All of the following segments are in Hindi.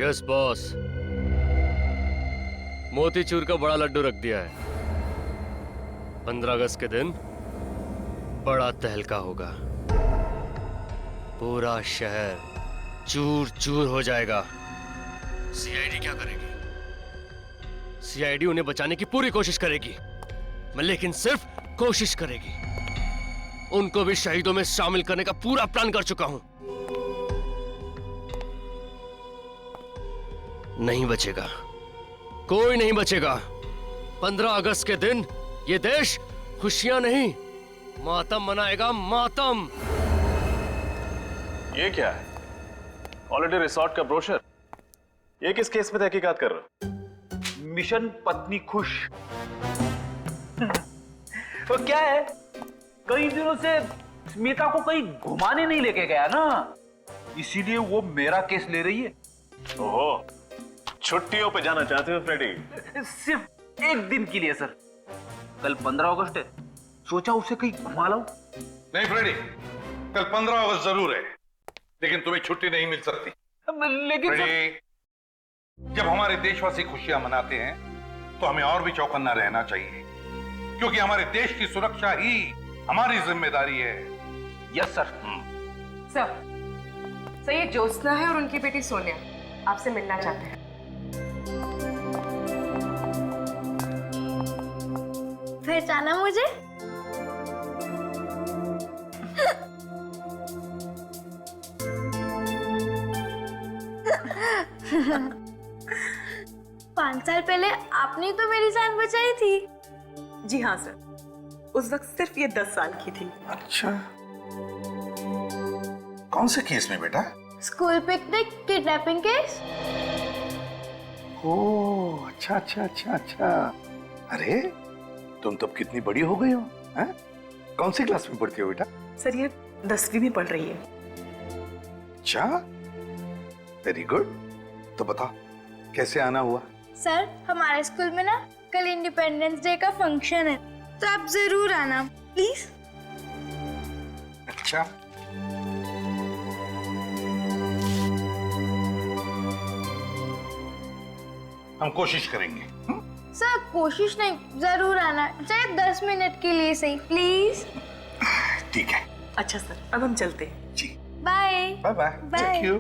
यस बॉस, मोतीचूर का बड़ा लड्डू रख दिया है। 15 अगस्त के दिन बड़ा तहलका होगा। पूरा शहर चूर चूर हो जाएगा। सीआईडी क्या करेगी? सीआईडी उन्हें बचाने की पूरी कोशिश करेगी, लेकिन सिर्फ कोशिश करेगी। उनको भी शहीदों में शामिल करने का पूरा प्लान कर चुका हूं। नहीं बचेगा, कोई नहीं बचेगा। 15 अगस्त के दिन ये देश खुशियां नहीं, मातम मनाएगा, मातम। ये क्या है? हॉलिडे रिसोर्ट का ब्रोशर। ये किस केस में तहकीकात कर रहे हो? मिशन पत्नी खुश। तो क्या है, कई दिनों से स्मिता को कहीं घुमाने नहीं लेके गया ना, इसीलिए वो मेरा केस ले रही है। ओहो, छुट्टियों पे जाना चाहते हो फ्रेडी? सिर्फ एक दिन के लिए सर। कल 15 अगस्त है, सोचा उसे कहीं घुमा लाऊं। नहीं फ्रेडी, कल 15 अगस्त जरूर है, लेकिन तुम्हें छुट्टी नहीं मिल सकती। लेकिन फ्रेडी, जब हमारे देशवासी खुशियां मनाते हैं तो हमें और भी चौकन्ना रहना चाहिए, क्योंकि हमारे देश की सुरक्षा ही हमारी जिम्मेदारी है। Yes sir. सर, ये ज्योत्सना है और उनकी बेटी सोनिया आपसे मिलना चाहते हैं। पहचाना मुझे? पांच साल पहले आपने तो मेरी जान बचाई थी। जी हाँ सर, उस वक्त सिर्फ ये 10 साल की थी। अच्छा, कौन से केस में बेटा? School picnic kidnapping case. Oh, अच्छा अच्छा अच्छा अच्छा। अरे तुम तब कितनी बड़ी हो गई हो, हैं? कौन सी क्लास में पढ़ती हो बेटा? सर ये 10वीं में पढ़ रही है। अच्छा, वेरी गुड। तो बताओ कैसे आना हुआ? सर, हमारे स्कूल में ना कल इंडिपेंडेंस डे का फंक्शन है, तो आप जरूर आना प्लीज। अच्छा, हम कोशिश करेंगे। सर कोशिश नहीं, जरूर आना, चाहे 10 मिनट के लिए सही, प्लीज। ठीक है। अच्छा सर, अब हम चलते हैं। जी, bye bye bye. Bye. Thank you.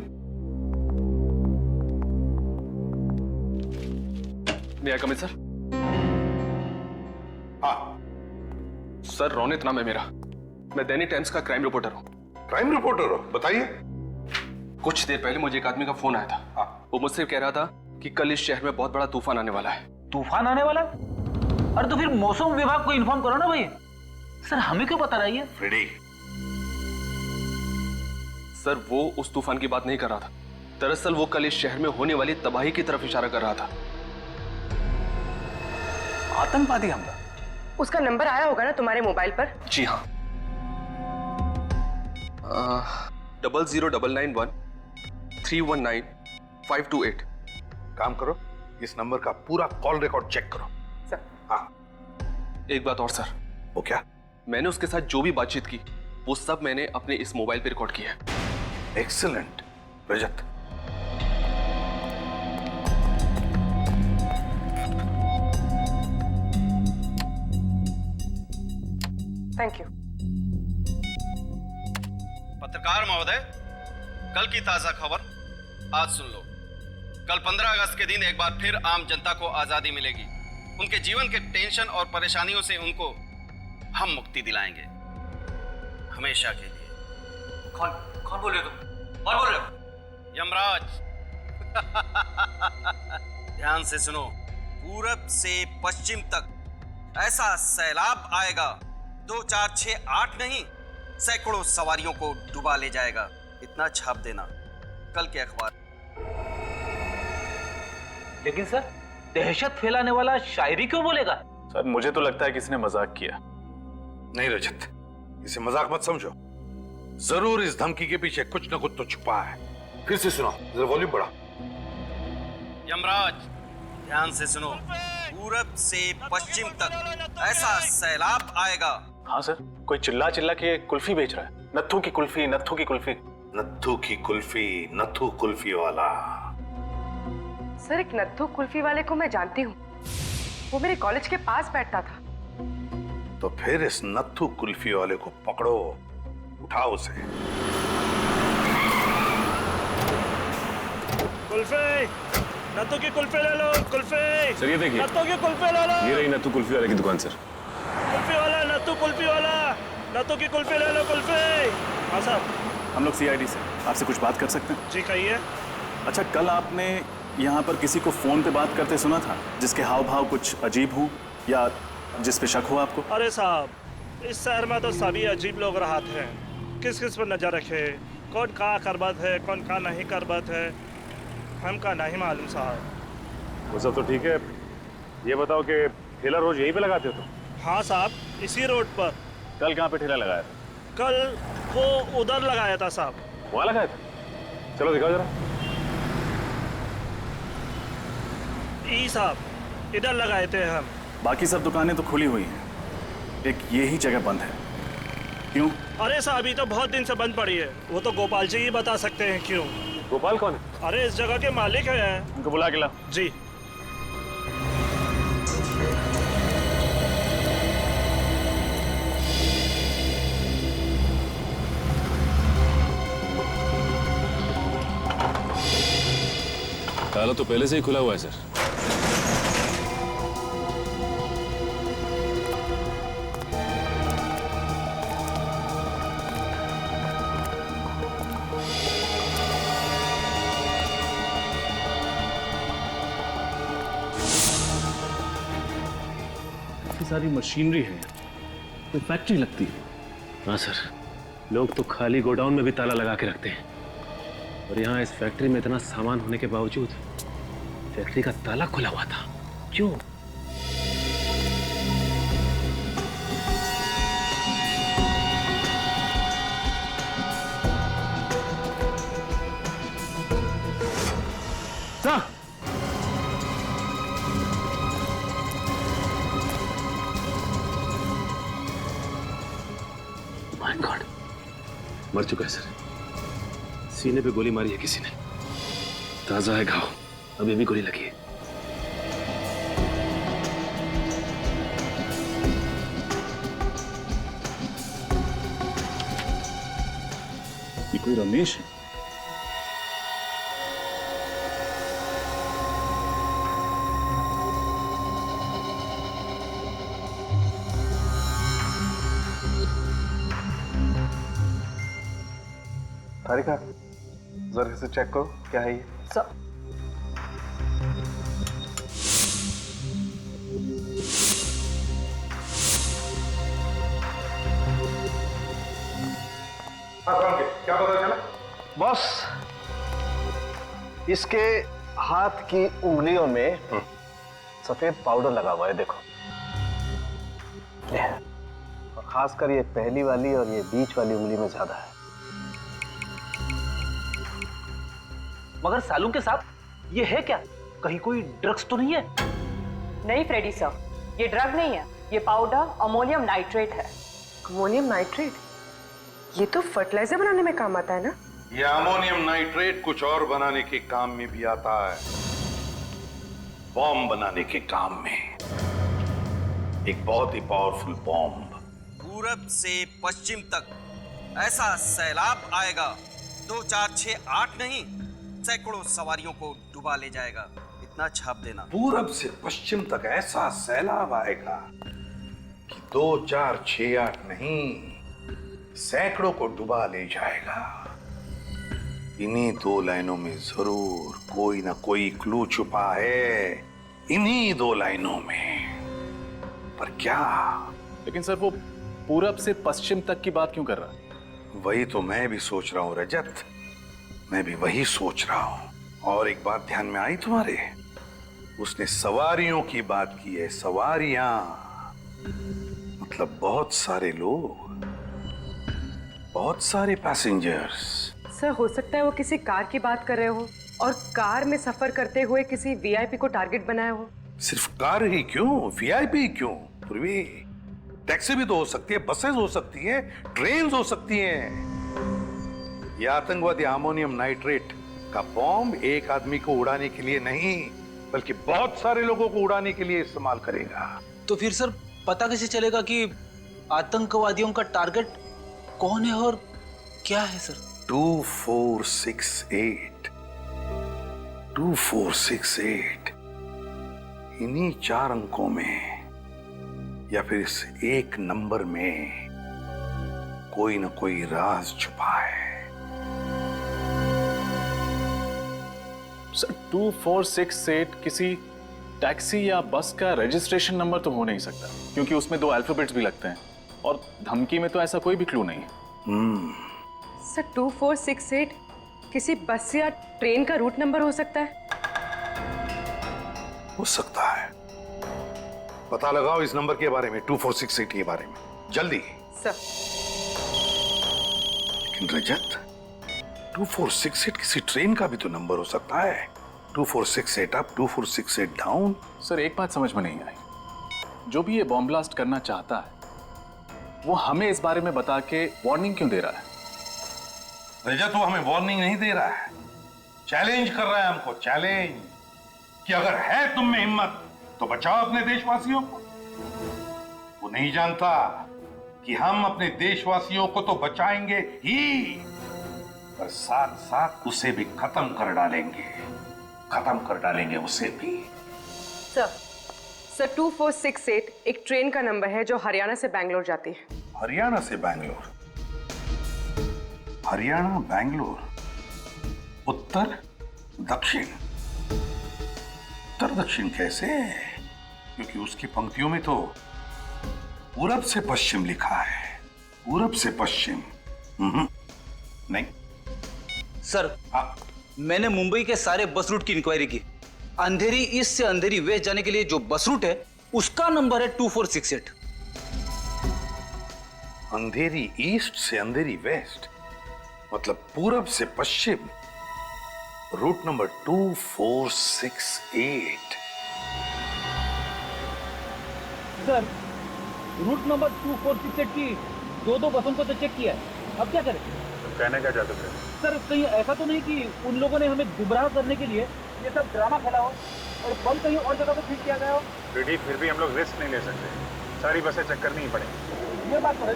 May I come in sir? हाँ, सर रोनित नाम है मेरा। मैं दैनिक टाइम्स का क्राइम रिपोर्टर हूँ। क्राइम रिपोर्टर हो? बताइए। कुछ देर पहले मुझे एक आदमी का फोन आया था। हाँ। वो मुझसे कह रहा था कि कल इस शहर में बहुत बड़ा तूफान आने वाला है। तूफान आने वाला है? अरे तो फिर मौसम विभाग को इन्फॉर्म करो ना भाई। सर हमें क्यों बता रही है? फ्रेडी, सर वो उस तूफान की बात नहीं कर रहा था। दरअसल वो कल इस शहर में होने वाली तबाही की तरफ इशारा कर रहा था। आतंकवादी हमला? उसका नंबर आया होगा ना तुम्हारे मोबाइल पर? जी हाँ, 00991319 528। काम करो, इस नंबर का पूरा कॉल रिकॉर्ड चेक करो। सर। हाँ। एक बात और सर, वो क्या? मैंने उसके साथ जो भी बातचीत की वो सब मैंने अपने इस मोबाइल पे रिकॉर्ड किया है। Excellent Rajat. Thank you. पत्रकार महोदय, कल की ताजा खबर आज सुन लो। कल 15 अगस्त के दिन एक बार फिर आम जनता को आजादी मिलेगी। उनके जीवन के टेंशन और परेशानियों से उनको हम मुक्ति दिलाएंगे, हमेशा के लिए। कौन बोल रहे हो तुम? कौन बोल रहे हो? यमराज। ध्यान से सुनो, पूरब से पश्चिम तक ऐसा सैलाब आएगा, 2 4 6 8 नहीं, सैकड़ों सवारियों को डुबा ले जाएगा। इतना छाप देना कल के अखबार। लेकिन सर, दहशत फैलाने वाला शायरी क्यों बोलेगा? सर मुझे तो लगता है किसी ने मजाक किया। नहीं रजत, इसे मजाक मत समझो। जरूर इस धमकी के पीछे कुछ न कुछ तो छुपा है। फिर से सुनो, जरा वॉल्यूम बढ़ा। यमराज, ध्यान से सुनो, पूरब से पश्चिम तक ऐसा सैलाब आएगा। हाँ सर, कोई चिल्ला चिल्ला के कुल्फी बेच रहा है। नत्थू की कुल्फी, नत्थू की कुल्फी। नत्थू की कुल्फी, नत्थू कुल्फी वाला। सर, एक नत्थू कुल्फी वाले को मैं जानती हूँ, वो मेरे कॉलेज के पास बैठता था। तो फिर इस नत्थू कुल्फी वाले को पकड़ो, उठाओ उसे। कुल्फी, नत्थू की कुल्फी ले लो। कुल्फी सर ये देखिए, नत्थू की कुल्फी ले लो। ये रही नत्थू कुल्फी वाले की दुकान सर। कुल्फी वाला, नत्थू कुल्फी वाला, नत्थू की कुल्फी ले लो। कुल्फी। हाँ साहब। हम लोग सीआईडी से आपसे कुछ बात कर सकते हैं? जी कहिए। अच्छा, कल आपने यहाँ पर किसी को फोन पे बात करते सुना था जिसके हाव भाव कुछ अजीब हो या जिस पे शक हो आपको? अरे साहब, इस शहर में तो सभी अजीब लोग रहते हैं। किस किस पर नजर रखे, कौन का करबत है, कौन का नहीं करबत है, हमका नहीं मालूम साहब। वो सब तो ठीक है, ये बताओ कि ठेला रोज यहीं पे लगाते हो तुम? हाँ साहब, इसी रोड पर। कल कहाँ पे ठेला लगाया था? कल वो उधर लगाया था साहब। वहाँ लगाया था? चलो दिखाओ जरा। ई साहब, इधर लगाए थे हम। बाकी सब दुकानें तो खुली हुई हैं, एक ये ही जगह बंद है, क्यों? अरे साहब, ये तो बहुत दिन से बंद पड़ी है। वो तो गोपाल जी ही बता सकते हैं क्यों। गोपाल कौन है? अरे इस जगह के मालिक हैं। उनको बुला के लाओ। जी। ताला तो पहले से ही खुला हुआ है सर। सारी मशीनरी है, कोई फैक्ट्री लगती है। हाँ सर, लोग तो खाली गोडाउन में भी ताला लगा के रखते हैं, और यहाँ इस फैक्ट्री में इतना सामान होने के बावजूद फैक्ट्री का ताला खुला हुआ था। क्यों? माय गॉड, मर चुका है सर। सीने पे गोली मारी है किसी ने, ताजा है घाव, अभी भी गोली लगी है। ये कोई रमेश है? तारिका, जरा इसे चेक करो, क्या है ये? सर, क्या पता चला? बॉस, इसके हाथ की उंगलियों में सफेद पाउडर लगा हुआ है, देखो। और खासकर ये पहली वाली और ये बीच वाली उंगली में ज्यादा है। मगर सालू के साथ ये है क्या? कहीं कोई ड्रग्स तो नहीं है? नहीं फ्रेडी सर, ये ड्रग नहीं है, ये पाउडर अमोनियम नाइट्रेट है। Ammonium nitrate? ये तो फर्टिलाइजर बनाने में काम आता है ना? ये अमोनियम नाइट्रेट कुछ और बनाने के काम में भी आता है, बॉम्ब बनाने के काम में। एक बहुत ही पावरफुल बॉम्ब। पूरब से पश्चिम तक ऐसा सैलाब आएगा, 2 4 6 8 नहीं, सैकड़ों सवारियों को डुबा ले जाएगा। इतना छाप देना। पूरब से पश्चिम तक ऐसा सैलाब आएगा कि 2 4 6 8 नहीं, सैकड़ों को डुबा ले जाएगा। इन्हीं 2 लाइनों में जरूर कोई ना कोई क्लू छुपा है, इन्हीं 2 लाइनों में। पर क्या? लेकिन सर, वो पूरब से पश्चिम तक की बात क्यों कर रहा है? वही तो मैं भी सोच रहा हूं रजत, मैं भी वही सोच रहा हूं। और एक बात ध्यान में आई तुम्हारे? उसने सवारियों की बात की है। सवारियां मतलब बहुत सारे लोग, बहुत सारे पैसेंजर्स। सर, हो सकता है वो किसी कार की बात कर रहे हो और कार में सफर करते हुए किसी वीआईपी को टारगेट बनाया हो। सिर्फ कार ही क्यों, वीआईपी क्यों? पूर्वी, टैक्सी भी तो हो सकती है, बसेस हो सकती है, ट्रेन हो सकती हैं। यह आतंकवादी अमोनियम नाइट्रेट का बॉम्ब एक आदमी को उड़ाने के लिए नहीं, बल्कि बहुत सारे लोगों को उड़ाने के लिए इस्तेमाल करेगा। तो फिर सर पता कैसे चलेगा कि आतंकवादियों का टारगेट कौन है और क्या है सर? 2468 2468 इन्हीं 4 अंकों में या फिर इस एक नंबर में कोई न कोई राज छुपा है। सर 2468 किसी टैक्सी या बस का रजिस्ट्रेशन नंबर तो हो नहीं सकता, क्योंकि उसमें 2 अल्फाबेट्स भी लगते हैं और धमकी में तो ऐसा कोई भी क्लू नहीं है। सर 2468 किसी बस या ट्रेन का रूट नंबर हो सकता है? हो सकता है। पता लगाओ इस नंबर के बारे में, 2468 के बारे में, जल्दी। सर लेकिन रजत, 2468 किसी ट्रेन का भी तो नंबर हो सकता है। 2468 अप, 2468 डाउन। सर एक बात समझ में नहीं आई, जो भी ये बॉम्ब ब्लास्ट करना चाहता है वो हमें इस बारे में बता के वार्निंग क्यों दे रहा है? रजत वो हमें वार्निंग नहीं दे रहा है, चैलेंज कर रहा है हमको, चैलेंज कि अगर है तुम में हिम्मत तो बचाओ अपने देशवासियों को। वो नहीं जानता कि हम अपने देशवासियों को तो बचाएंगे ही, पर साथ साथ उसे भी खत्म कर डालेंगे उसे भी। सर 2468 एक ट्रेन का नंबर है जो हरियाणा से बैंगलोर जाती है। हरियाणा से बैंगलोर? हरियाणा बैंगलोर, उत्तर दक्षिण। उत्तर दक्षिण कैसे? क्योंकि उसकी पंक्तियों में तो पूरब से पश्चिम लिखा है। पूरब से पश्चिम नहीं सर मैंने मुंबई के सारे बस रूट की इंक्वायरी की। अंधेरी ईस्ट से अंधेरी वेस्ट जाने के लिए जो बस रूट है उसका नंबर है 2468। अंधेरी ईस्ट से अंधेरी वेस्ट मतलब पूरब से पश्चिम, route number 2468। Sir route number 2468 की 2 बसों को तो चेक किया है, अब क्या करें? कहने का चाहते थे सर कहीं ऐसा तो नहीं कि उन लोगों ने हमें गुमराह करने के लिए ये सब ड्रामा खेला हो और बम कहीं और जगह पे फिट किया गया हो? फिर भी हम लोग रिस्क नहीं ले सकते, सारी बसें चेक करनी ही पड़ेगी। ये बात तो है।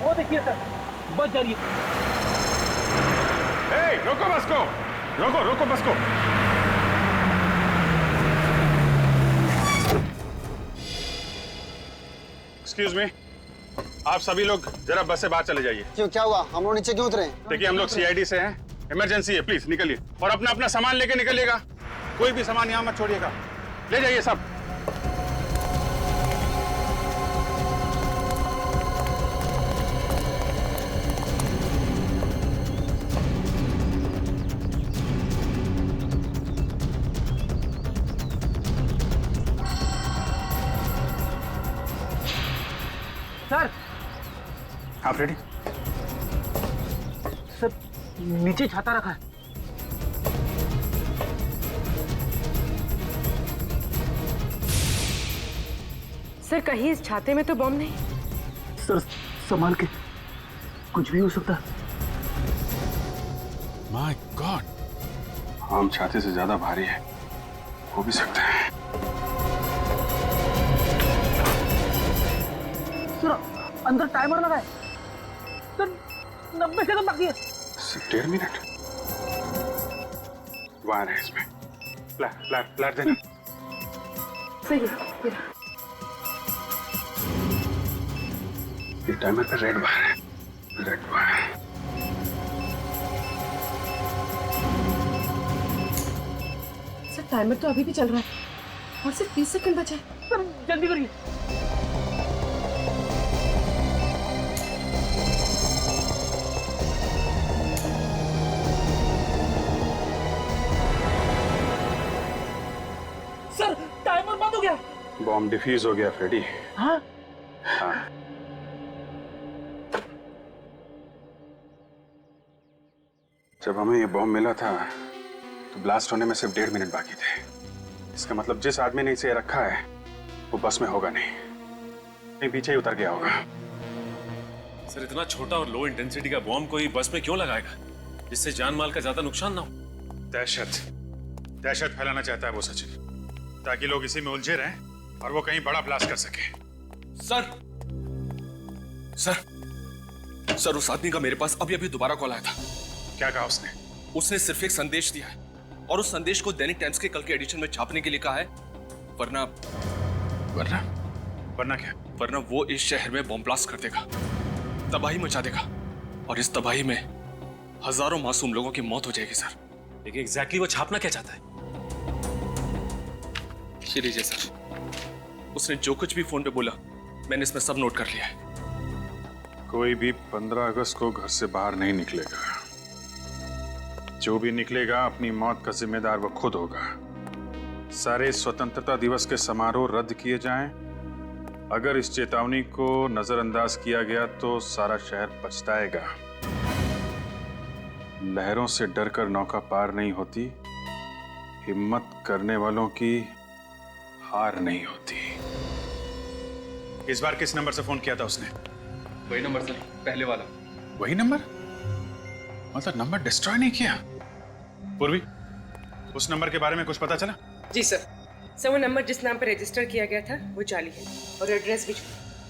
वो देखिए सर बस जा रही है। रोको बस को, रोको बस को। एक्सक्यूज मी, आप सभी लोग जरा बस से बाहर चले जाइए। क्यों, क्या हुआ? हम लोग नीचे क्यों उतरे? देखिए हम लोग सीआईडी से हैं, इमरजेंसी है, प्लीज निकलिए और अपना अपना सामान लेके निकलिएगा। कोई भी सामान यहाँ मत छोड़िएगा, ले जाइए सब। सर आप रेडी? सर नीचे छाता रखा है। सर कहीं इस छाते में तो बम नहीं? सर संभाल के, कुछ भी हो सकता है। माय गॉड, आम छाते से ज्यादा भारी है, हो भी सकता है। सर अंदर टाइमर लगा है सर, 90 सेकंड बाकी है। 1.5 मिनट वायर है इसमें, फ्लैट देना। सही है। ये टाइमर पे रेड वायर है, रेड वायर। सर टाइमर तो अभी भी चल रहा है और सिर्फ 30 सेकंड बचा है। सर जल्दी करिए। सर टाइमर बंद हो गया। बॉम्ब डिफ्यूज हो गया फ्रेडी। हाँ? हाँ। जब हमें ये बॉम्ब मिला था तो ब्लास्ट होने में सिर्फ 1.5 मिनट बाकी थे। इसका मतलब जिस आदमी ने इसे रखा है वो बस में होगा नहीं, कहीं पीछे ही उतर गया होगा। सर इतना छोटा और लो इंटेंसिटी का बॉम्ब कोई बस में क्यों लगाएगा जिससे जान माल का ज्यादा नुकसान ना हो? दहशत, दहशत फैलाना चाहता है वो सचिन, ताकि लोग इसी में उलझे रहें और वो कहीं बड़ा ब्लास्ट कर सके। सर सर सर, उस आदमी का मेरे पास अभी अभी दोबारा कॉल आया था। क्या कहा उसने? उसने सिर्फ एक संदेश दिया है और उस संदेश को दैनिक टाइम्स के कल के एडिशन में छापने के लिए कहा है, वरना वरना वरना क्या? वरना वो इस शहर में बॉम्ब ब्लास्ट कर देगा, तबाही मचा देगा, और इस तबाही में हजारों मासूम लोगों की मौत हो जाएगी सर। लेकिन एग्जैक्टली वो छापना क्या चाहता है? ये लीजिए सर, उसने जो कुछ भी फोन पे बोला मैंने इसमें सब नोट कर लिया है। कोई भी 15 अगस्त को घर से बाहर नहीं निकलेगा। जो भी निकलेगा अपनी मौत का जिम्मेदार वो खुद होगा। सारे स्वतंत्रता दिवस के समारोह रद्द किए जाएं। अगर इस चेतावनी को नजरअंदाज किया गया तो सारा शहर पछताएगा। लहरों से डरकर नौका पार नहीं होती, हिम्मत करने वालों की हार नहीं होती। इस बार किस नंबर से फोन किया था उसने? वही नंबर सर, पहले वाला। वही नंबर? मतलब नंबर डिस्ट्रॉय नहीं किया? पूर्वी, उस नंबर के बारे में कुछ पता चला? जी सर, वो नंबर जिस नाम पर रजिस्टर किया गया था वो जाली है और एड्रेस भी।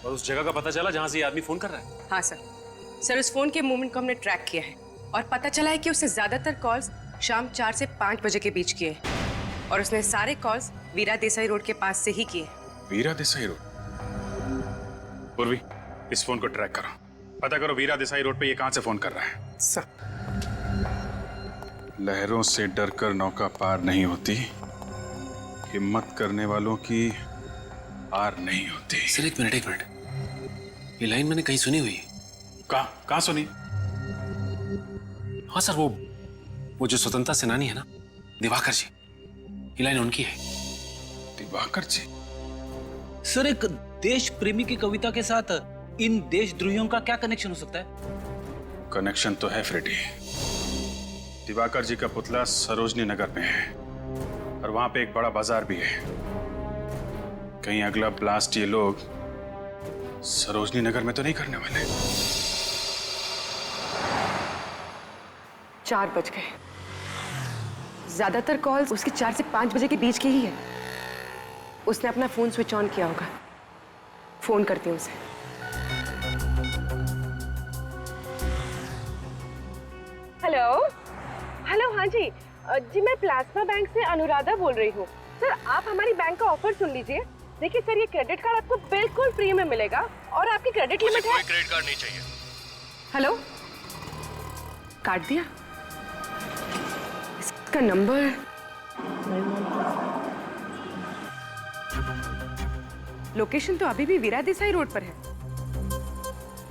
और उस जगह का पता चला जहां से ये आदमी फोन कर रहा है? हाँ सर, उस फोन के मूवमेंट को हमने ट्रैक किया है और पता चला है कि उसने ज्यादातर कॉल्स शाम 4 से 5 बजे के बीच किए और उसने सारे कॉल्स वीरा देसाई रोड के पास से ही किए। वीरा देसाई रोड? पूर्वी, इस फोन को ट्रैक करो, पता करो वीरा देसाई रोड पे ये कहां से फोन कर रहा है। सर, लहरों से डरकर नौका पार नहीं होती, हिम्मत करने वालों की हार नहीं होती। सर एक मिनट, ये लाइन मैंने कहीं सुनी हुई है। कहां सुनी? हाँ सर, वो जो स्वतंत्रता सेनानी है ना, दिवाकर जी, ये लाइन उनकी है। दिवाकर जी? सर, एक देश प्रेमी की कविता के साथ इन देशद्रोहियों का क्या कनेक्शन हो सकता है? कनेक्शन तो है फ्रेडी। दिवाकर जी का पुतला सरोजनी नगर में है और वहां पे एक बड़ा बाजार भी है। कहीं अगला ब्लास्ट ये लोग सरोजनी नगर में तो नहीं करने वाले? 4 बज गए। ज्यादातर कॉल्स उसके 4 से 5 बजे के बीच की ही है। उसने अपना फोन स्विच ऑन किया होगा। फोन करती हूँ उसे। हेलो, हाँ जी, मैं प्लाज्मा बैंक से अनुराधा बोल रही हूँ। सर, आप हमारी बैंक का ऑफर सुन लीजिए। देखिए सर, ये क्रेडिट कार्ड आपको बिल्कुल फ्री में मिलेगा और आपकी क्रेडिट लिमिट है। कोई क्रेडिट कार्ड नहीं चाहिए। हेलो, काट दिया? इसका नंबर लोकेशन तो अभी भी वीरा देसाई रोड पर है,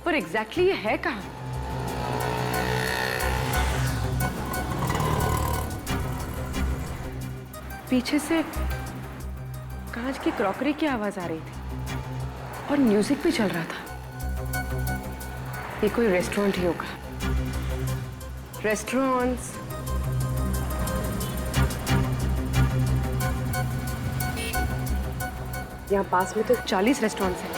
पर एग्जैक्टली ये है कहाँ? पीछे से कांच की क्रॉकरी की आवाज आ रही थी और म्यूजिक भी चल रहा था। ये कोई रेस्टोरेंट ही होगा। रेस्टोरेंट्स, यहाँ पास में तो 40 रेस्टोरेंट्स हैं।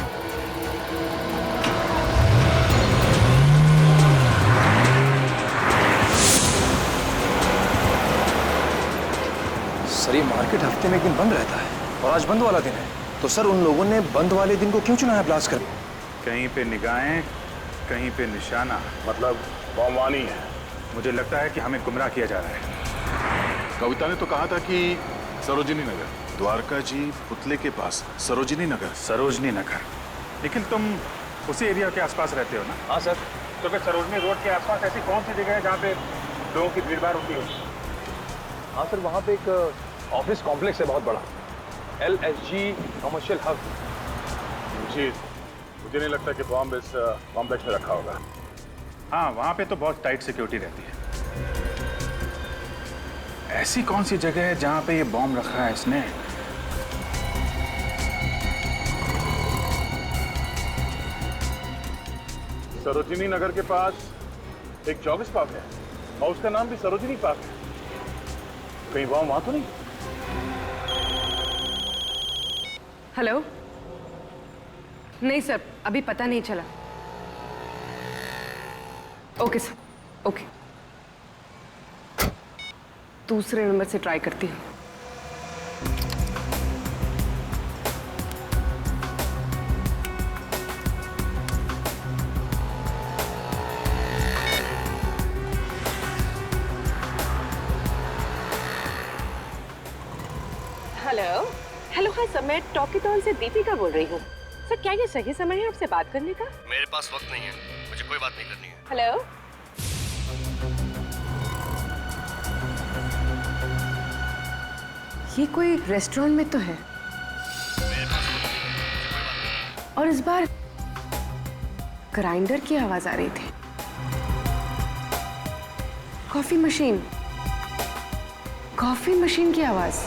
सर, ये मार्केट हफ्ते में एक दिन बंद रहता है और आज बंद वाला दिन है, तो सर उन लोगों ने बंद वाले दिन को क्यों चुना है ब्लास्ट कर? कहीं पे निगाहें, कहीं पे निशाना, मतलब बमवानी है। मुझे लगता है कि हमें गुमराह किया जा रहा है। कविता ने तो कहा था कि सरोजिनी नगर, द्वारका जी पुतले के पास सरोजिनी नगर। सरोजनी नगर? निखिल, तुम उसी एरिया के आसपास रहते हो ना? हाँ सर। तो फिर सरोजनी रोड के आसपास ऐसी कौन सी जगह है जहाँ पे लोगों की भीड़ भाड़ होती है? हाँ सर, वहाँ पे एक ऑफिस कॉम्प्लेक्स है बहुत बड़ा, LSG कमर्शियल हब। मुझे नहीं लगता कि बॉम्ब इस कॉम्प्लेक्स में रखा होगा। हाँ, वहाँ पे तो बहुत टाइट सिक्योरिटी रहती है। ऐसी कौन सी जगह है जहाँ पे ये बॉम्ब रखा है इसने? सरोजिनी नगर के पास एक जॉगिंग पार्क है और उसका नाम भी सरोजिनी पार्क है। कहीं बॉम्ब वहां तो नहीं? हेलो, नहीं सर, अभी पता नहीं चला। Okay sir, okay. दूसरे नंबर से ट्राई करती हूँ। हेलो हेलो, हाँ सर, मैं टॉकीटॉन से दीपिका बोल रही हूँ। सर क्या ये सही समय है आपसे बात करने का? मेरे पास वक्त नहीं है, मुझे कोई बात नहीं करनी है। हेलो, ये कोई रेस्टोरेंट में तो है, और इस बार ग्राइंडर की आवाज आ रही थी। कॉफी मशीन की आवाज।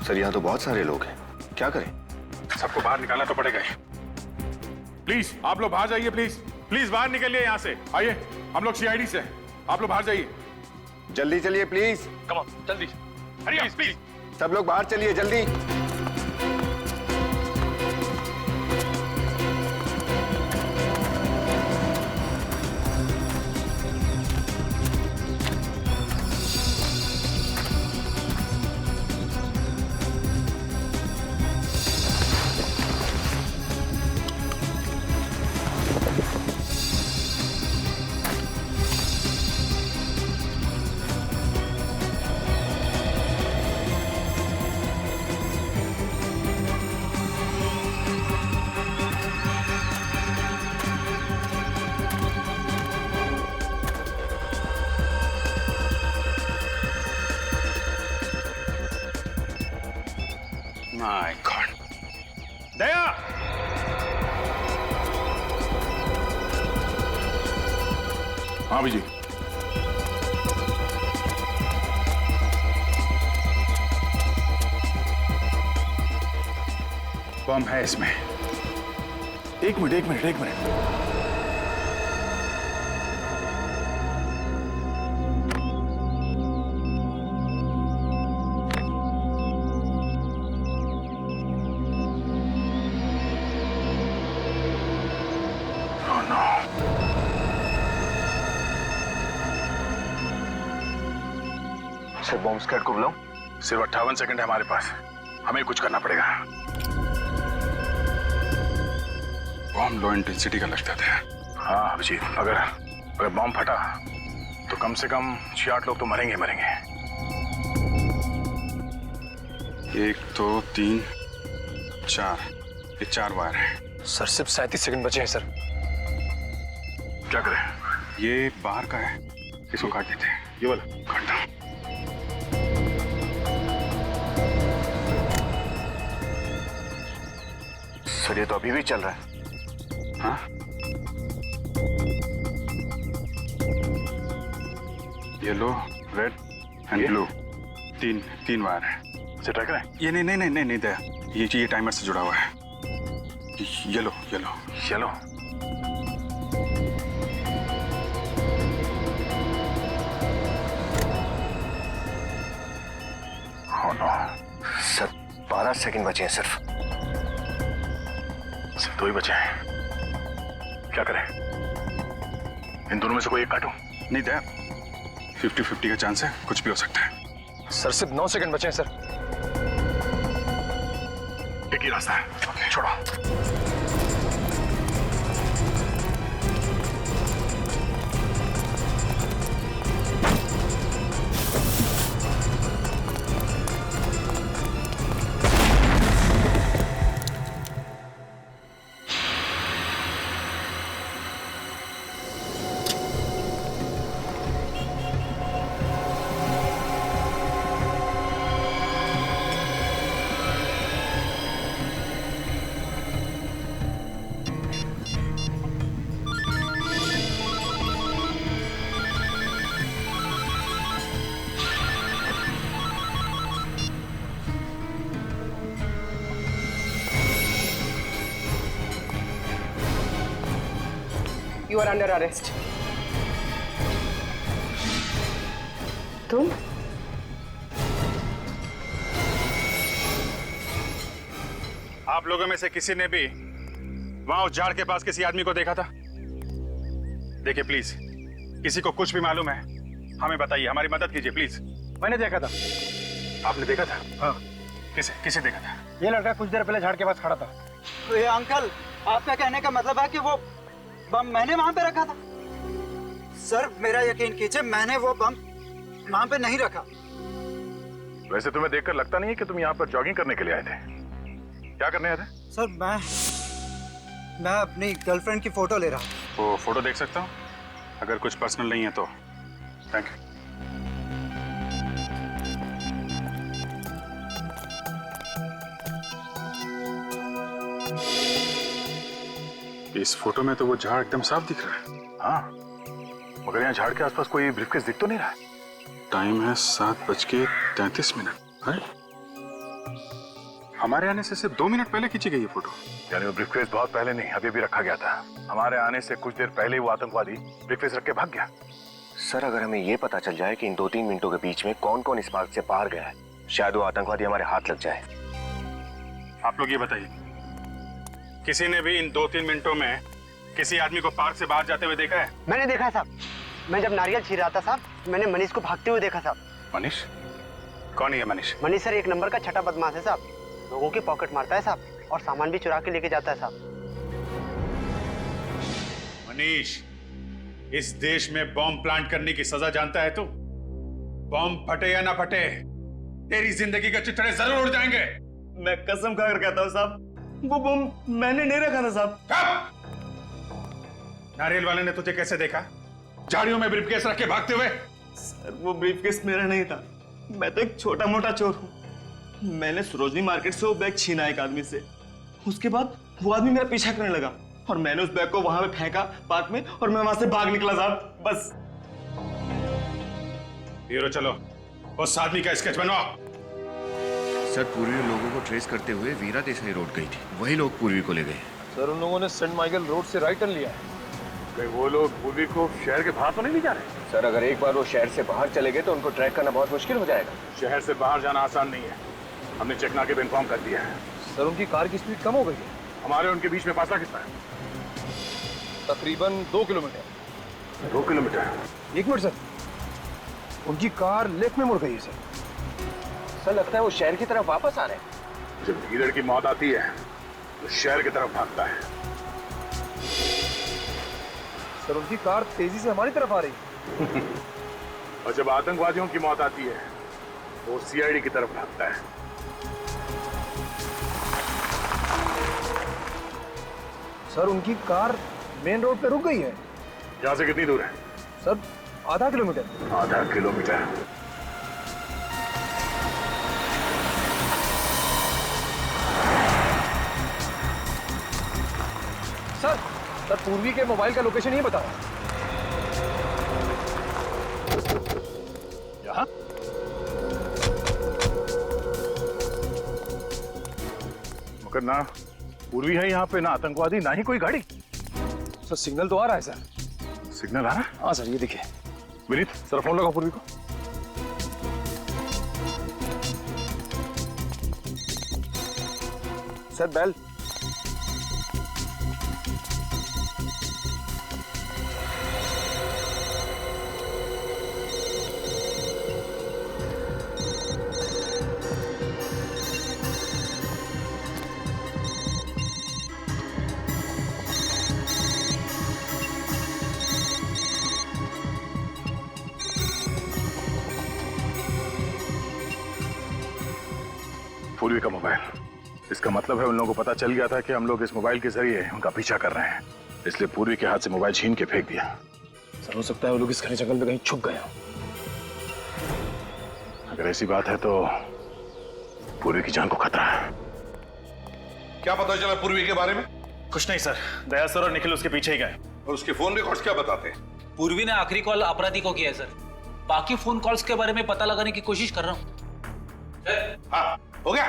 सर यहाँ तो बहुत सारे लोग हैं, क्या करें? सबको बाहर निकालना तो पड़ेगा ही। प्लीज आप लोग बाहर जाइए, प्लीज प्लीज बाहर निकलिए यहाँ से। आइए, हम लोग सीआईडी से हैं, आप लोग बाहर जाइए। जल्दी चलिए प्लीज। कम ऑन, जल्दी। हरिया प्लीज। सब लोग बाहर चलिए जल्दी। My God. दया! हाँ विजय। बम है इसमें। एक मिनट। सर बॉम्ब स्क्वाड को बुलाऊं? सिर्फ 58 सेकंड है हमारे पास, हमें कुछ करना पड़ेगा। बॉम्ब लो इंटेंसिटी का लगता था। हाँ अभिजीत, अगर बॉम्ब फटा तो कम से कम 6-8 लोग तो मरेंगे। 1 2 3 4, ये 4 वायर है। सर सिर्फ 37 सेकंड बचे हैं सर। क्या करें? ये बाहर का है, इसको काट देते हैं। ये वाला काट दो। सर ये तो अभी भी चल रहा है। हाँ? येलो, रेड एंड ब्लू, तीन वायर है। इसे ट्राई करें? ये नहीं दया, ये टाइमर से जुड़ा हुआ है। Yellow. Oh no. Sir 12 second बचे हैं सिर्फ 2 ही बचे हैं। क्या करें? इन दोनों में से कोई एक काटूं? नहीं दया, 50-50 का चांस है, कुछ भी हो सकता है। सर सिर्फ 9 सेकंड बचे हैं सर। एक ही रास्ता है, ओके छोड़ो। You are under arrest. तुम? आप लोगों में से किसी ने भी वहां उस झाड़ के पास किसी आदमी को देखा था? देखिए प्लीज, किसी को कुछ भी मालूम है हमें बताइए, हमारी मदद कीजिए प्लीज। मैंने देखा था। आपने देखा था? हाँ। किसे देखा था? ये लड़का कुछ देर पहले झाड़ के पास खड़ा था। तो ये अंकल, आपका कहने का मतलब है कि वो बम मैंने वहां पे रखा था? सर मेरा यकीन कीजिए, मैंने वो बम वहां पे नहीं रखा। वैसे तुम्हें देखकर लगता नहीं है कि तुम यहाँ पर जॉगिंग करने के लिए आए थे। क्या करने आए थे? सर मैं अपनी गर्लफ्रेंड की फोटो ले रहा हूँ। वो फोटो देख सकता हूँ? अगर कुछ पर्सनल नहीं है तो थैंक यू। इस फोटो में तो वो झाड़ एकदम साफ दिख रहा है। हाँ, मगर यहाँ झाड़ के आसपास कोई ब्रीफकेस दिख तो नहीं रहा है। टाइम है 7:33। है? हमारे आने से सिर्फ 2 मिनट पहले खींची गई ये फोटो। यानी वो ब्रीफकेस बहुत पहले नहीं, अभी अभी रखा गया था। हमारे आने से कुछ देर पहले वो आतंकवादी ब्रीफकेस रख के भाग गया। सर अगर हमें ये पता चल जाए कि इन 2-3 मिनटों के बीच में कौन कौन इस मार्ग से पार गया है, शायद वो आतंकवादी हमारे हाथ लग जाए। आप लोग ये बताइए, किसी ने भी इन 2-3 मिनटों में किसी आदमी को पार्क से बाहर जाते हुए देखा है? मैंने देखा साहब, मैं जब नारियल छील रहा था साहब, मैंने मनीष को भागते हुए देखा साहब। मनीष? कौन है ये मनीष? मनीष सर 1 नंबर का छठा बदमाश है साहब। लोगों की पॉकेट मारता है साहब, और सामान भी चुरा के लेके जाता है साहब। मनीष, इस देश में बॉम्ब प्लांट करने की सजा जानता है तू? बॉम्ब फटे या ना फटे, तेरी जिंदगी के चिथड़े जरूर उड़ जाएंगे। मैं कसम खाकर कहता हूँ साहब, वो बम मैंने नहीं रखा था साहब। नारियल वाले ने तुझे कैसे देखा? झाड़ियों में ब्रीफकेस रख के भागते हुए? सर वो ब्रीफकेस मेरा नहीं था, मैं तो एक छोटा मोटा चोर हूँ। मैंने सरोजनी मार्केट से वो बैग छीना एक आदमी से, उसके बाद वो आदमी मेरा पीछा करने लगा और मैंने उस बैग को वहां पे फेंका पार्क में और मैं वहां से भाग निकला साहब, बस। हीरो चलो, उस आदमी का स्केच बनवाओ। सर पूर्वी लोगों को ट्रेस करते हुए वीरा देसाई रोड गई थी, वही लोग पूर्वी को ले गए। सर उन लोगों ने सेंट माइकल रोड से राइट टर्न लिया है। कहीं वो लोग पूर्वी को शहर के बाहर तो नहीं ले जा रहे? सर अगर एक बार वो शहर से बाहर चले गए तो उनको ट्रैक करना बहुत मुश्किल हो जाएगा। शहर से बाहर जाना आसान नहीं है, हमने चेकनाके पे इन्फॉर्म कर दिया है। सर उनकी कार की स्पीड कम हो गई है। हमारे उनके बीच में फासला कितना है? तकरीबन 2 किलोमीटर। 2 किलोमीटर? 1 मिनट सर, उनकी कार लेफ्ट में मुड़ गई है सर। सर लगता है वो शहर की तरफ वापस आ रहे हैं। जब भीड़ की मौत आती है तो शहर की तरफ भागता है। सर उनकी कार तेजी से हमारी तरफ आ रही है। और जब आतंकवादियों की मौत आती है वो सीआईडी की तरफ भागता है। सर उनकी कार मेन रोड पे रुक गई है। यहाँ से कितनी दूर है? सर आधा किलोमीटर। आधा किलोमीटर? सर पूर्वी के मोबाइल का लोकेशन ही बता रहा है। यहाँ? मगर ना पूर्वी है यहाँ पे, ना आतंकवादी, ना ही कोई गाड़ी। सर सिग्नल तो आ रहा है सर। सिग्नल आ रहा है? हाँ सर ये देखिए। विनीत सर फोन लगाओ पूर्वी को। Sir bell. पूर्वी का मोबाइल, इसका मतलब है उन लोगों को पता चल गया था कि हम लोग इस मोबाइल के जरिए उनका पीछा कर रहे हैं, इसलिए पूर्वी के हाथ से मोबाइल छीन के फेंक दिया। सर हो सकता है वो लोग इस घने जंगल में कहीं छुप गए हों। अगर ऐसी बात है तो पूर्वी की जान को खतरा है। क्या पता चला पूर्वी के बारे में? कुछ नहीं सर, दया सर और निखिल उसके पीछे ही गए। और उसके फोन रिकॉर्ड्स क्या बताते हैं? पूर्वी ने आखिरी कॉल अपराधी को किया है सर। बाकी फोन कॉल्स के बारे में पता लगाने की कोशिश कर रहा हूँ। हाँ हो गया।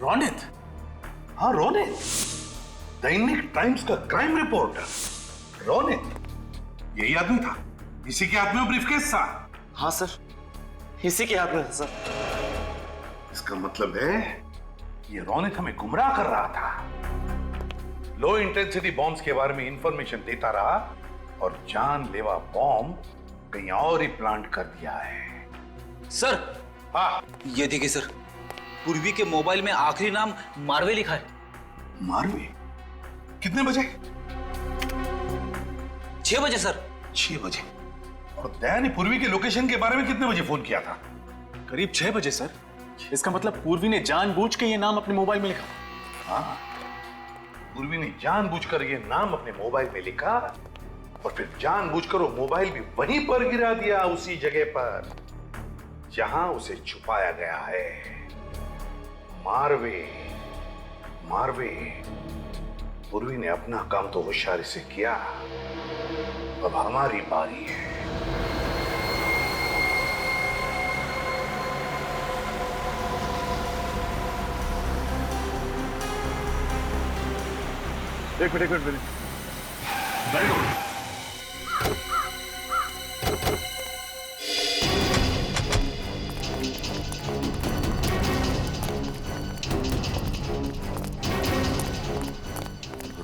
रोनित? हाँ रोनित, दैनिक टाइम्स का क्राइम रिपोर्टर रोनित, यही आदमी था, इसी के हाथ में ब्रीफकेस था। हाँ सर, इसी के हाथ में था सर। इसका मतलब है ये रोनित हमें गुमराह कर रहा था, लो इंटेंसिटी बॉम्ब्स के बारे में इंफॉर्मेशन देता रहा और जानलेवा बॉम्ब कहीं और ही प्लांट कर दिया है। सर, हाँ ये देखिए सर, पूर्वी के मोबाइल में आखिरी नाम मारवे लिखा है। मारवे? कितने बजे? 6 बजे सर। 6 बजे? और दया ने पूर्वी के लोकेशन के बारे में कितने बजे फोन किया था? करीब 6 बजे सर। इसका मतलब पूर्वी ने जानबूझ के ये नाम अपने मोबाइल में लिखा। हाँ, पूर्वी ने जानबूझकर ये नाम अपने मोबाइल में लिखा और फिर जानबूझकर वो मोबाइल भी वहीं पर गिरा दिया, उसी जगह पर जहां उसे छुपाया गया है। मारवे, मारवे। पूर्वी ने अपना काम तो होशियारी से किया, अब हमारी बारी है। एक मिनट वेरी गुड।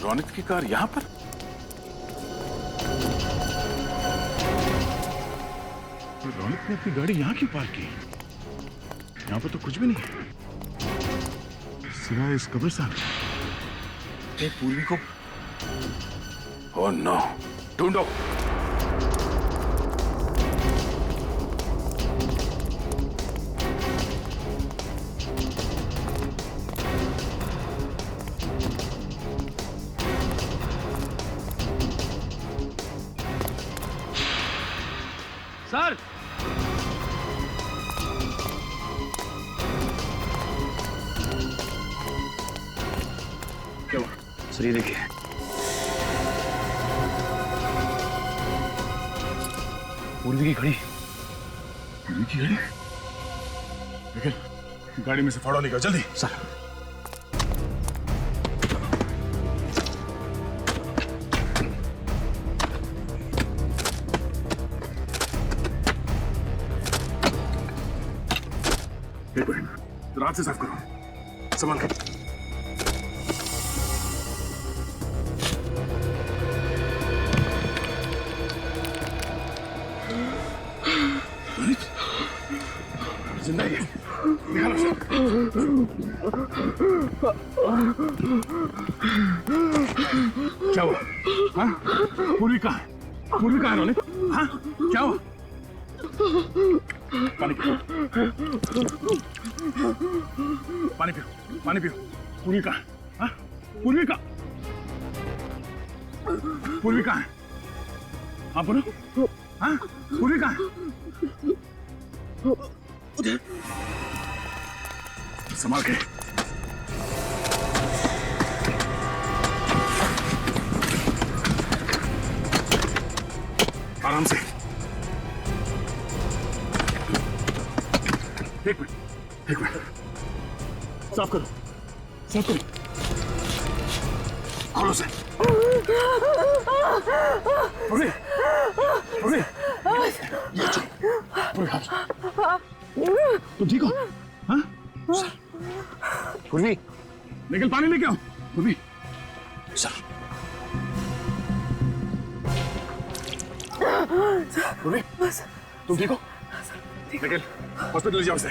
रोनित की कार यहां पर? रोनित ने अपनी गाड़ी यहां क्यों पार्क की? यहां पर तो कुछ भी नहीं है सिवाय इस कब्रिस्तान। पूर्वी को ओह नो, ढूंढो। सर, क्या हुआ? सर ये देखिए, पूर्वी की घड़ी। पूर्वी की घड़ी? निकल, गाड़ी में से फाड़ो, निकल जल्दी। सर एक मिनट, रात से साफ करो, संभाल कर। जिंदा ही है, निकालो उसे। क्या हुआ? हाँ? पूर्वी कहाँ है? पूर्वी कहाँ है रोनित? हाँ? क्या हुआ? पानी पियो, पानी पियो, पानी पियो। पूर्वी कहाँ है? हाँ? पूर्वी कहाँ? पूर्वी कहाँ है? हाँ बोलो। हाँ? पूर्वी कहाँ है? संभाल के। आराम से। एक मिनट, साफ करो, साफ करो, खोलो से। पूरी, पूरी, ये चल, पूरी हाथ। तुम ठीक हो? हाँ? पूर्वी, निकल, पानी लेके आओ। पूर्वी, सर। पूर्वी, तुम ठीक हो? निकल, हॉस्पिटल ले जाओ उसे।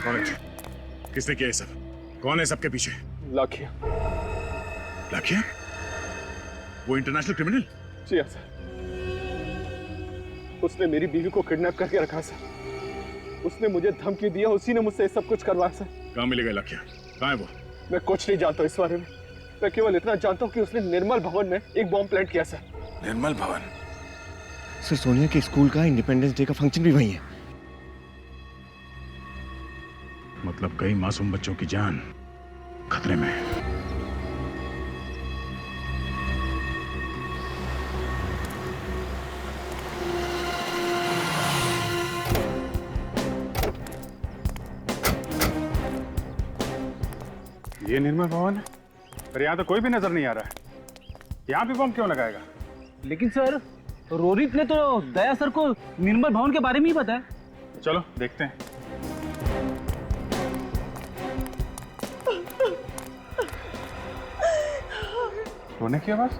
कौन है? किसने किया ये सब? कौन है सबके पीछे? लाखिया। लाखिया? वो इंटरनेशनल क्रिमिनल? जी हाँ सर, उसने मेरी बीवी को किडनैप करके रखा सर। उसने मुझे धमकी दिया, उसी ने मुझसे सब कुछ करवाया सर। कहाँ मिलेगा लाखिया? कहाँ है वो? मैं कुछ नहीं जानता इस बारे में। मैं केवल इतना जानता हूँ कि उसने निर्मल भवन में एक बॉम्ब प्लांट किया सर। निर्मल भवन? सर, सोनिया के स्कूल का इंडिपेंडेंस डे का फंक्शन भी वहीं है। मतलब कई मासूम बच्चों की जान खतरे में है। ये निर्मल भवन है, पर यहाँ तो कोई भी नजर नहीं आ रहा है। यहाँ भी बम क्यों लगाएगा? लेकिन सर, रोहित ने तो दया सर को निर्मल भवन के बारे में ही बताया। चलो देखते हैं। रोने की आवाज?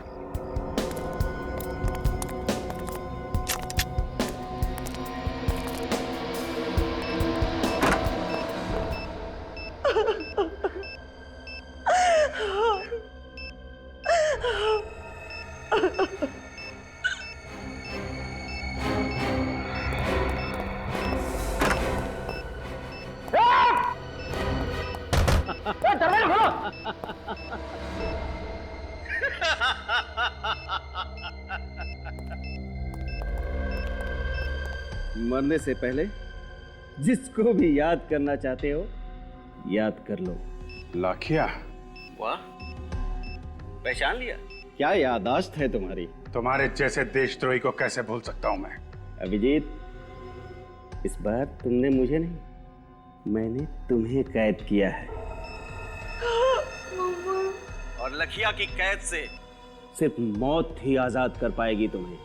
दरवाजा खोलो। मरने से पहले जिसको भी याद करना चाहते हो याद कर लो। लाखिया, वाह, पहचान लिया? क्या याददाश्त है तुम्हारी। तुम्हारे जैसे देशद्रोही को कैसे भूल सकता हूं मैं। अभिजीत, इस बार तुमने मुझे नहीं, मैंने तुम्हें कैद किया है। और लखिया की कैद से सिर्फ मौत ही आजाद कर पाएगी तुम्हें।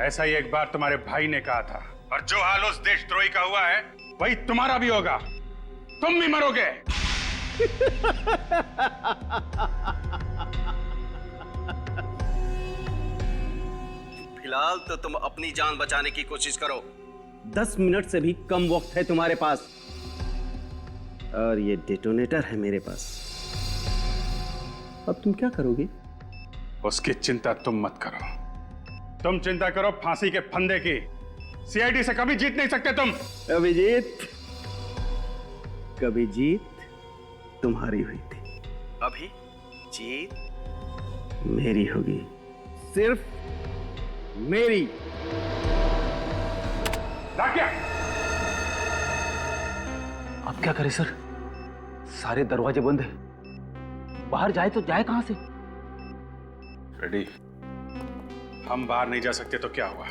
ऐसा ही एक बार तुम्हारे भाई ने कहा था, और जो हाल उस देशद्रोही का हुआ है वही तुम्हारा भी होगा। तुम भी मरोगे। फिलहाल तो तुम अपनी जान बचाने की कोशिश करो। 10 मिनट से भी कम वक्त है तुम्हारे पास, और ये डेटोनेटर है मेरे पास। अब तुम क्या करोगे? उसकी चिंता तुम मत करो। तुम चिंता करो फांसी के फंदे की। सीआईडी से कभी जीत नहीं सकते तुम। अभिजीत, कभी जीत तुम्हारी हुई थी, अभी जीत मेरी होगी, सिर्फ मेरी। लाखिया, अब क्या करें सर? सारे दरवाजे बंद है, बाहर जाए तो जाए कहां से? रेडी, हम बाहर नहीं जा सकते तो क्या हुआ?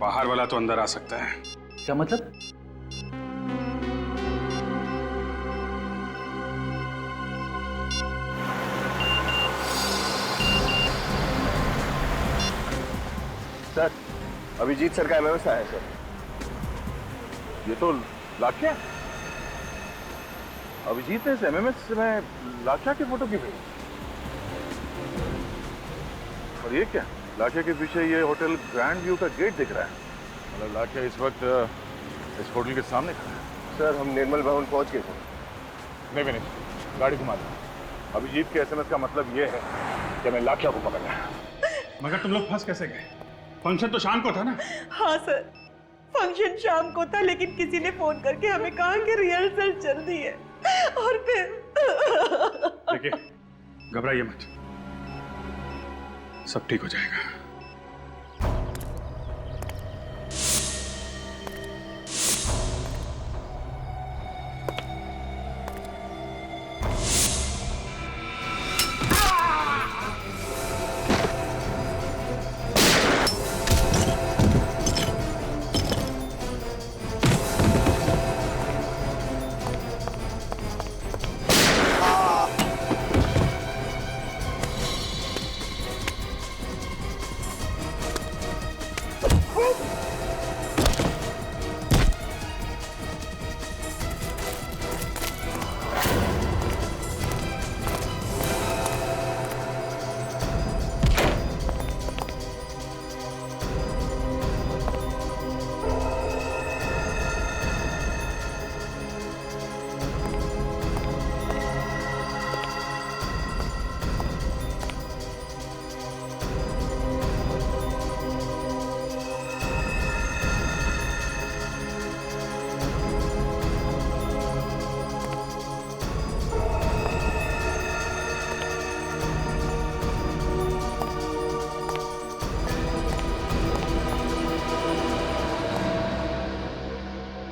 बाहर वाला तो अंदर आ सकता है। क्या मतलब? सर, अभिजीत सर का एमएमएस आया है सर। ये तो लाखिया। अभिजीत ने इस एमएमएस में लाखिया की फोटो क्यों भेजी? और ये क्या? लाखिया के पीछे ये होटल ग्रैंड व्यू का गेट दिख रहा है। मतलब लाखिया इस वक्त इस होटल के सामने खड़ा है। सर, हम निर्मल भवन पहुंच गए थे। नहीं, गाड़ी घुमा दो। अभिजीत के एसएमएस का मतलब ये है कि हमें लाखिया को पकड़ना है। मगर तुम लोग फंस कैसे गए? फंक्शन तो शाम को था ना? हाँ सर, फंक्शन शाम को था, लेकिन किसी ने फोन करके हमें कहा कि रिहर्सल चल रही है, और फिर देखिए, घबराइए मत, सब ठीक हो जाएगा।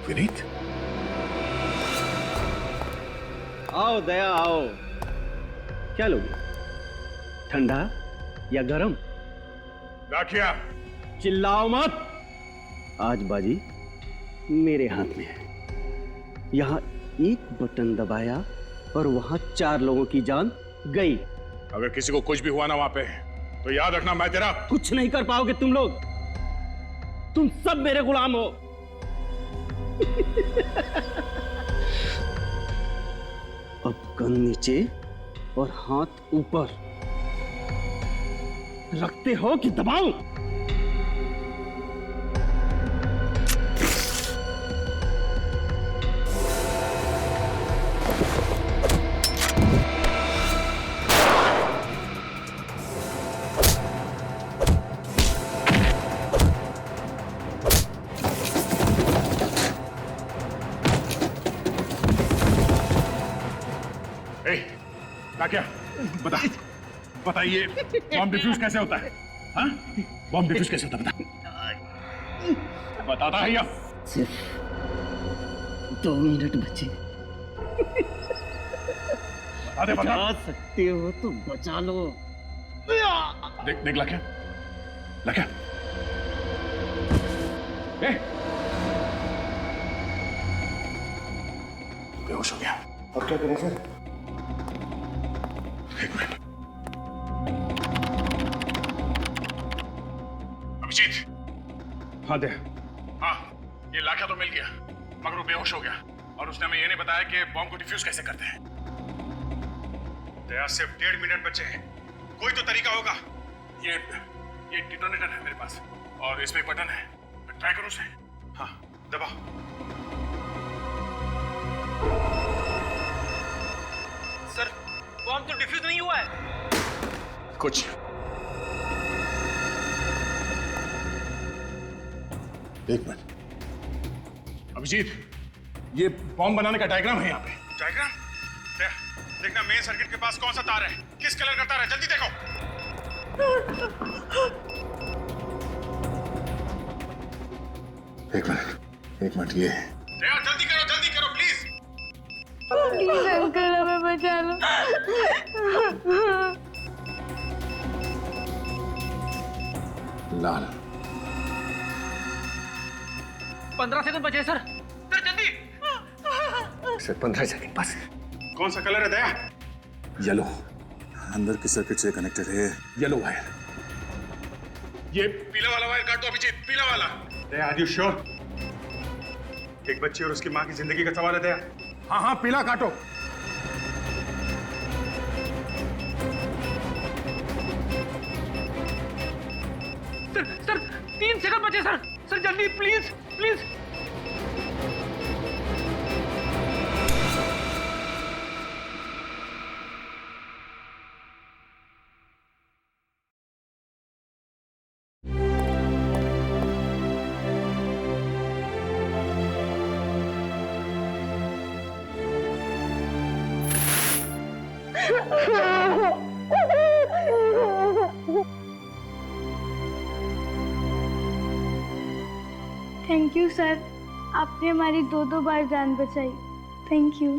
विनीत, आओ दया, आओ। क्या लोगे, ठंडा या गरम? लाखिया, चिल्लाओ मत। आज बाजी मेरे हाथ में है। एक बटन दबाया और वहां 4 लोगों की जान गई। अगर किसी को कुछ भी हुआ ना वहां पे, तो याद रखना मैं तेरा कुछ नहीं कर पाओगे तुम लोग। तुम सब मेरे गुलाम हो। अब गन नीचे और हाथ ऊपर रखते हो कि दबाऊं? क्या बताइए, बॉम्ब डिफ्यूज कैसे होता है? हाँ, बॉम्ब डिफ्यूज कैसे होता है? बताता है या? सिर्फ 2 मिनट बचे। बचा सकते हो तो बचा लो। देख लाख्या, लाख्या, बेहोश हो गया। अब क्या करें सर? अभिजीत, हाँ दे, हाँ ये लाख्या तो मिल गया, मगर वो बेहोश हो गया और उसने हमें ये नहीं बताया कि बॉम्ब को डिफ्यूज कैसे करते हैं। दया सिर्फ 1.5 मिनट बचे हैं, कोई तो तरीका होगा। ये डिटोनेटर है मेरे पास और इसमें एक बटन है, मैं ट्राई करूं उसे। हाँ दबा। सर बॉम्ब तो डिफ्यूज नहीं हुआ है। कुछ एक मिनट अभिजीत, ये बॉम्ब बनाने का डायग्राम है यहाँ पे। डायग्राम? देखना मेन सर्किट के पास कौन सा तार है, किस कलर का तार है, जल्दी देखो। एक मिनट ये जल्दी करो प्लीज। प्लीज अंकल हमें बचा लो। लाल 15 सेकंड बचे सर। सर जल्दी। सर 15 सेकंड बस। कौन सा कलर है दया? येलो। अंदर के सर्किट से कनेक्टेड है येलो वायर। ये पीला वाला वायर काट दो अभिजीत, पीला वाला। दया आर यू श्योर? एक बच्ची और उसकी माँ की जिंदगी का सवाल है दया। हाँ पीला काटो। सर 3 सेकंड बचे सर। सर जल्दी please please. Thank you sir, आपने हमारी 2 बार जान बचाई। Thank you.